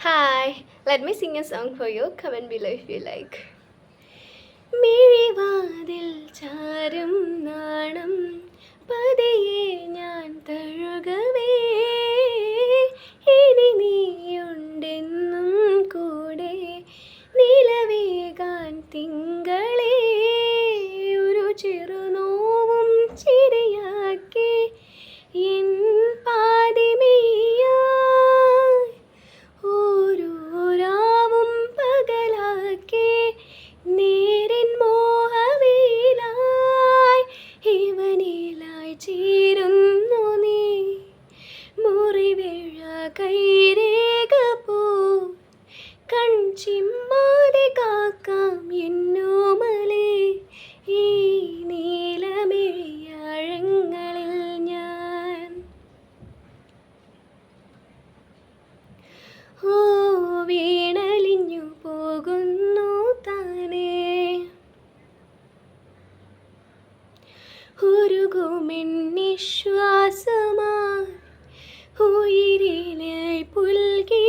Hi, let me sing a song for you. Comment below if you like. മിഴിവാതിൽ ചാരും നാണം പതിയെ ഞാൻ തഴുകവേ ഇനി നീയുണ്ടെന്നും കൂടെ നിലവേകാൻ തിങ്കളേ ഒരു ചെറുനോവും ചിരിയാക്കി എൻ പാതിമേയായി ഓരോ രാവും പകലാക്കി നേരിൻ മോഹവേലായി ഇവനിലായി ചേരുന്നു നീ മുറിവേഴ കൈരേഖ പോ കൺചിമ്മാതെ കാക്കാം എന്നോമലേ ഈ നീലമിഴിയാഴങ്ങളിൽ ഞാൻ ഓ വീണലിഞ്ഞു പോകുന്നു താനേ ഉരുകുമെന്നിശ്വാസമായി ഉയിരിനായി പുൽകി